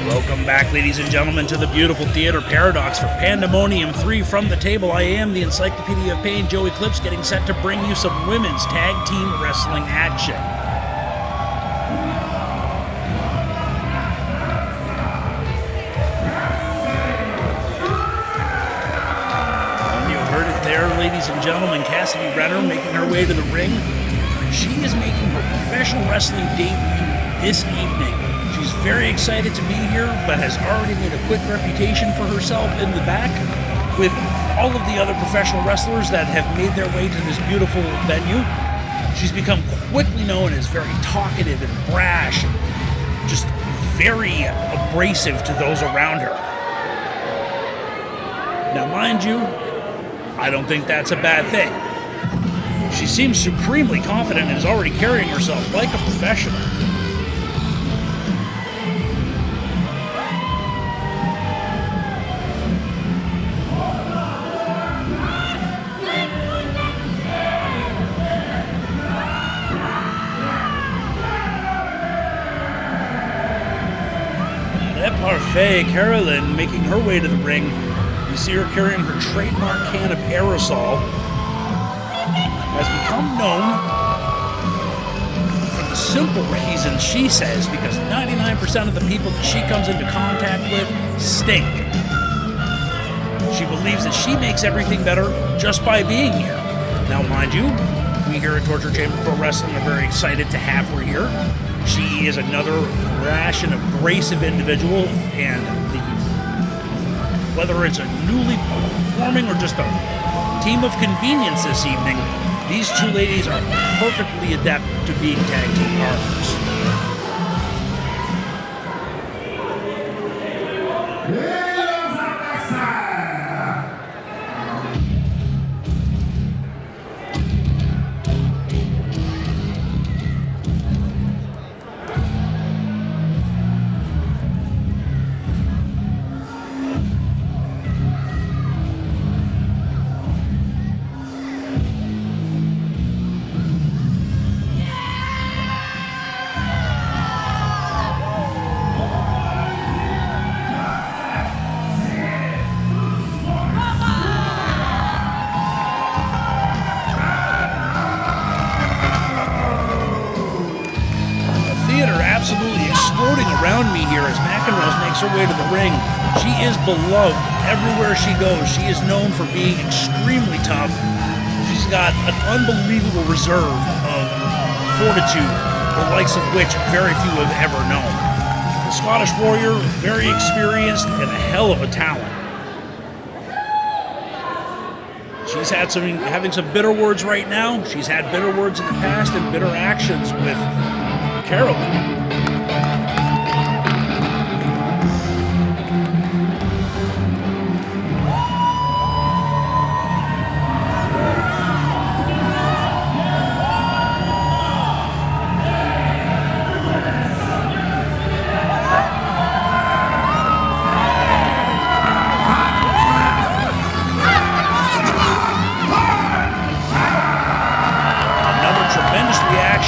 Welcome back, ladies and gentlemen, to the beautiful Theater Paradox for Pandemonium 3 from the table. I am the Encyclopedia of Pain, Joey Clips, getting set to bring you some women's tag team wrestling action. And you heard it there, ladies and gentlemen, Cassidy Renner making her way to the ring. She is making her professional wrestling debut this evening. She's very excited to be here, but has already made a quick reputation for herself in the back with all of the other professional wrestlers that have made their way to this beautiful venue. She's become quickly known as very talkative and brash, and just very abrasive to those around her. Now, mind you, I don't think that's a bad thing. She seems supremely confident and is already carrying herself like a professional. Parfaite, Carolyn, making her way to the ring. You see her carrying her trademark can of aerosol. Has become known for the simple reason, she says, because 99% of the people that she comes into contact with stink. She believes that she makes everything better just by being here. Now, mind you, we here at Torture Chamber Pro Wrestling are very excited to have her here. She is another rash and abrasive individual, and whether it's a newly forming or just a team of convenience this evening, these two ladies are perfectly adept to being tag team partners. Absolutely exploding around me here as Mckenrose makes her way to the ring. She is beloved everywhere she goes. She is known for being extremely tough. She's got an unbelievable reserve of fortitude, the likes of which very few have ever known. The Scottish Warrior, very experienced and a hell of a talent. She's having some bitter words right now. She's had bitter words in the past and bitter actions with Carolyn.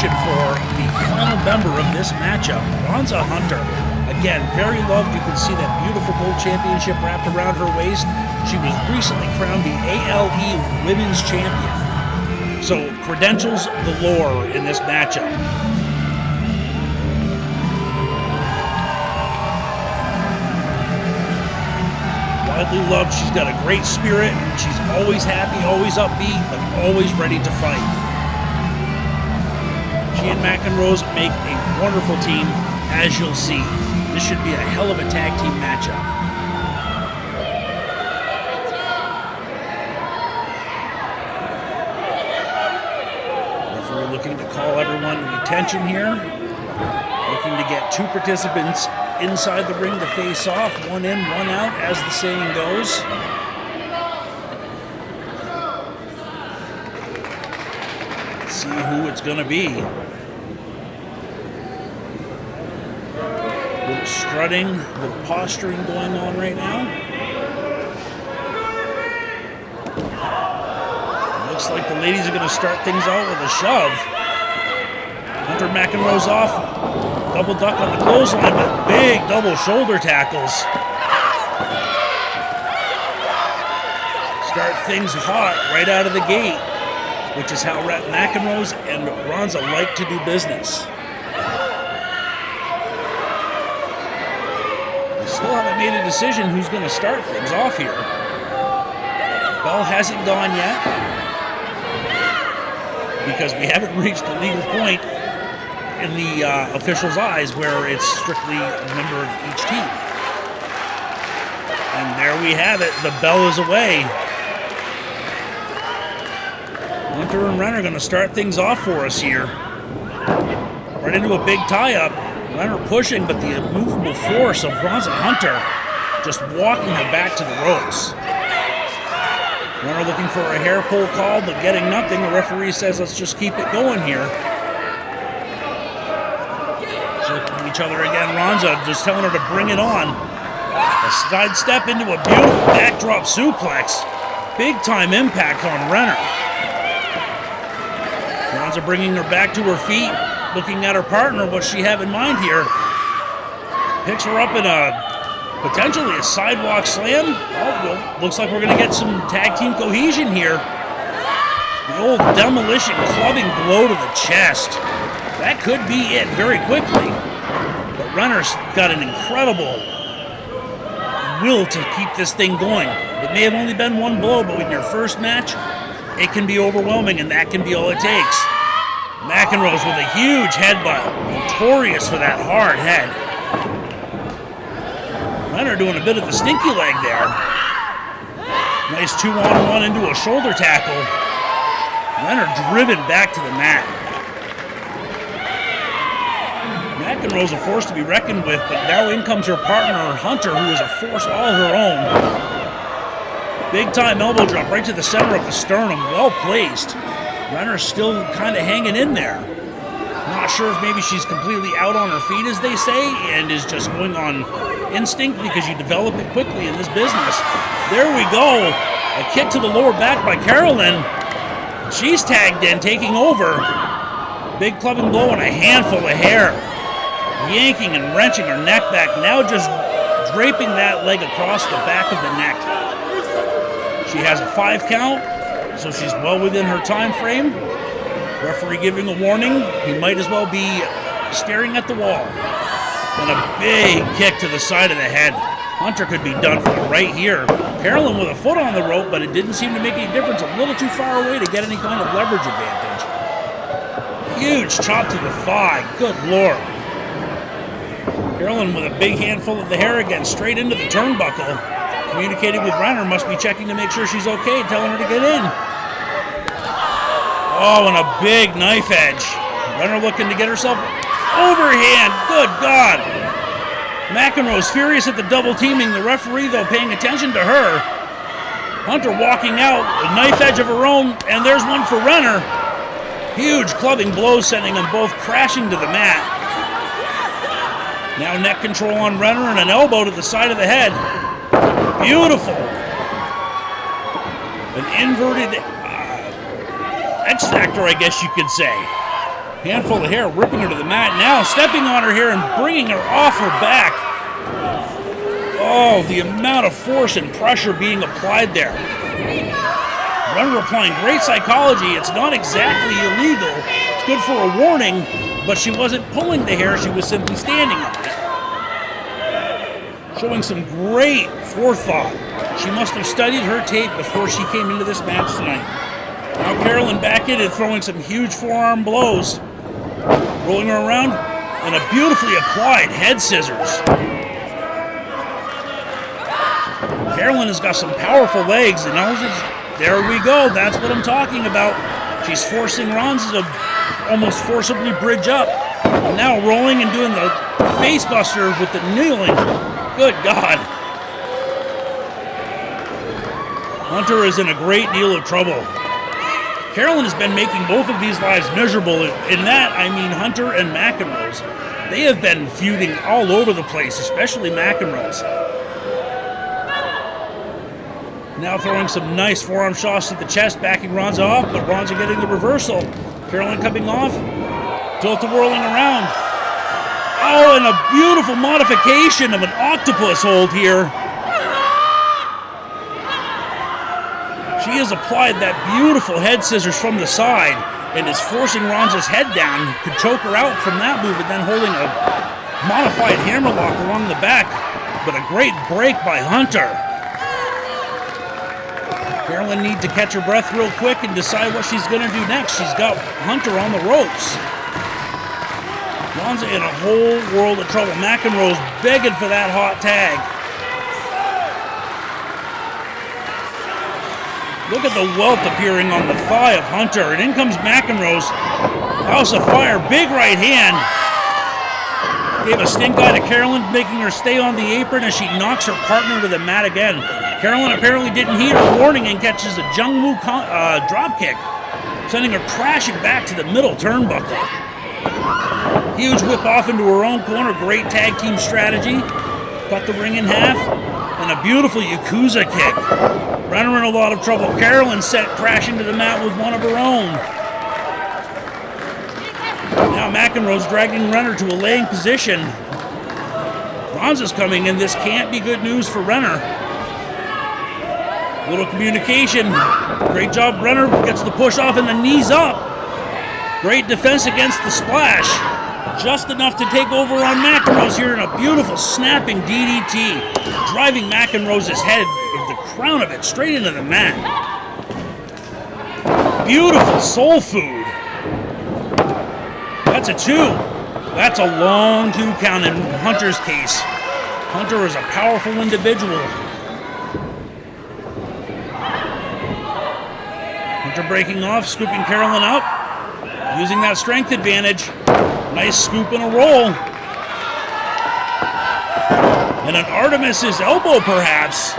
For the final member of this matchup, Ronza Hunter. Again, very loved. You can see that beautiful gold championship wrapped around her waist. She was recently crowned the ALE Women's Champion. So, credentials galore in this matchup. Widely loved. She's got a great spirit. She's always happy, always upbeat, but always ready to fight. She and Mckenrose make a wonderful team, as you'll see. This should be a hell of a tag team matchup. Referee looking to call everyone to attention here. Looking to get two participants inside the ring to face off. One in, one out, as the saying goes. Let's see who it's going to be. Little strutting, little posturing going on right now. Looks like the ladies are going to start things out with a shove. Hunter Mckenrose off. double duck on the clothesline, but big double shoulder tackles. Start things hot right out of the gate, which is how Mckenrose and Ronza like to do business. They still haven't made a decision who's going to start things off here. Bell hasn't gone yet, because we haven't reached the legal point in the officials' eyes where it's strictly a member of each team. And there we have it. The bell is away. Hunter and Renner are going to start things off for us here. Right into a big tie-up. Renner pushing, but the immovable force of Ronza Hunter just walking her back to the ropes. Renner looking for a hair pull call, but getting nothing. The referee says, let's just keep it going here. Circling each other again. Ronza just telling her to bring it on. A side step into a beautiful backdrop suplex. Big time impact on Renner. Ronza bringing her back to her feet, looking at her partner. What's she have in mind here? Picks her up in potentially a sidewalk slam. Oh, well, looks like we're going to get some tag team cohesion here. The old demolition clubbing blow to the chest. That could be it very quickly. But Renner's got an incredible will to keep this thing going. It may have only been one blow, but in your first match, it can be overwhelming, and that can be all it takes. Mckenrose with a huge headbutt. Notorious for that hard head. Renner doing a bit of the stinky leg there. Nice 2-on-1 into a shoulder tackle. Renner driven back to the mat. Mckenrose a force to be reckoned with, but now in comes her partner, Hunter, who is a force all her own. Big time elbow drop right to the center of the sternum, well placed. Renner's still kind of hanging in there. Not sure if maybe she's completely out on her feet, as they say, and is just going on instinct, because you develop it quickly in this business. There we go. A kick to the lower back by Carolyn. She's tagged in, taking over. Big clubbing blow and a handful of hair. Yanking and wrenching her neck back, now just draping that leg across the back of the neck. She has a 5 count, so she's well within her time frame. Referee giving a warning, he might as well be staring at the wall. And a big kick to the side of the head. Hunter could be done for right here. Carolyn with a foot on the rope, but it didn't seem to make any difference. A little too far away to get any kind of leverage advantage. Huge chop to the thigh, good Lord. Carolyn with a big handful of the hair again, straight into the turnbuckle. Communicating with Renner, must be checking to make sure she's okay, telling her to get in. Oh, and a big knife edge. Renner looking to get herself overhand. Good God. Mckenrose furious at the double teaming. The referee, though, paying attention to her. Hunter walking out, a knife edge of her own, and there's one for Renner. Huge clubbing blows, sending them both crashing to the mat. Now neck control on Renner and an elbow to the side of the head. Beautiful. An inverted X-Factor, I guess you could say. Handful of hair ripping her to the mat. Now stepping on her here and bringing her off her back. Oh, the amount of force and pressure being applied there. Renner applying great psychology. It's not exactly illegal. It's good for a warning, but she wasn't pulling the hair. She was simply standing on it. Showing some great forethought. She must have studied her tape before she came into this match tonight. Now Carolyn back in and throwing some huge forearm blows. Rolling her around, and a beautifully applied head scissors. Carolyn has got some powerful legs, and there we go. That's what I'm talking about. She's forcing Ronza to almost forcibly bridge up. And now rolling and doing the face buster with the kneeling. Good God. Hunter is in a great deal of trouble. Carolyn has been making both of these lives miserable. In that, I mean Hunter and Mckenrose. They have been feuding all over the place, especially Mckenrose. Now throwing some nice forearm shots to the chest, backing Ronza off, but Ronza getting the reversal. Carolyn coming off, tilt-a-whirling around. Oh, and a beautiful modification of an octopus hold here. She has applied that beautiful head scissors from the side and is forcing Ronza's head down. Could choke her out from that move and then holding a modified hammerlock along the back. But a great break by Hunter. Carolyn needs to catch her breath real quick and decide what she's going to do next. She's got Hunter on the ropes. Ronza in a whole world of trouble. Mckenrose begging for that hot tag. Look at the welt appearing on the thigh of Hunter. And in comes Mckenrose. House of Fire, big right hand. Gave a stink eye to Carolyn, making her stay on the apron as she knocks her partner to the mat again. Carolyn apparently didn't heed her warning and catches a Jungwoo drop kick, sending her crashing back to the middle turnbuckle. Huge whip off into her own corner. Great tag team strategy. Cut the ring in half. And a beautiful Yakuza kick. Renner in a lot of trouble. Carolyn set crashing to the mat with one of her own. Now Mckenrose dragging Renner to a laying position. Ronza's coming in. This can't be good news for Renner. Little communication. Great job. Renner gets the push off and the knees up. Great defense against the splash. Just enough to take over on Mckenrose here in a beautiful snapping DDT. Driving Mckenrose's head, the crown of it, straight into the mat. Beautiful soul food. That's a 2. That's a long 2 count in Hunter's case. Hunter is a powerful individual. Hunter breaking off, scooping Carolyn up. Using that strength advantage. Nice scoop and a roll. And an Artemis's elbow, perhaps.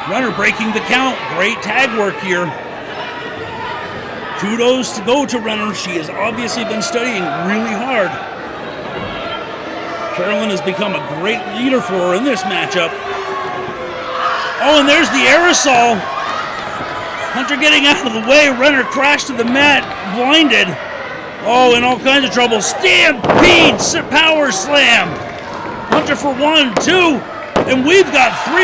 Renner breaking the count. Great tag work here. Kudos to go to Renner. She has obviously been studying really hard. Carolyn has become a great leader for her in this matchup. Oh, and there's the aerosol. Hunter getting out of the way. Renner crashed to the mat, blinded. Oh, in all kinds of trouble. Stampede power slam. Hunter for 1, 2, and we've got 3.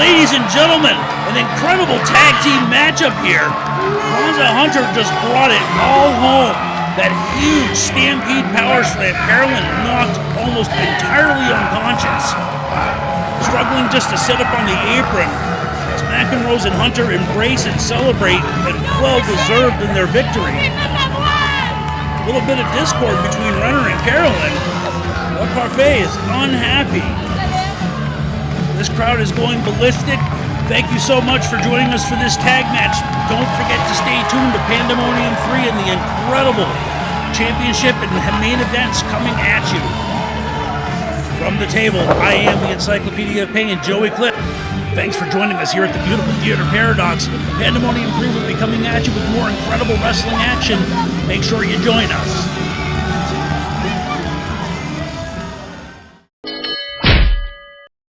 Ladies and gentlemen, an incredible tag team matchup here. Ronza Hunter just brought it all home. That huge stampede power slam. Carolyn knocked almost entirely unconscious. Struggling just to sit up on the apron. As Mckenrose and Hunter embrace and celebrate, and well-deserved in their victory. A little bit of discord between Renner and Carolyn. But Parfaite is unhappy. This crowd is going ballistic. Thank you so much for joining us for this tag match. Don't forget to stay tuned to Pandemonium 3 and the incredible championship and main events coming at you. From the table, I am the Encyclopedia of Pain, Joey Cliff. Thanks for joining us here at the beautiful Theater Paradox. Pandemonium 3 will be coming at you with more incredible wrestling action. Make sure you join us.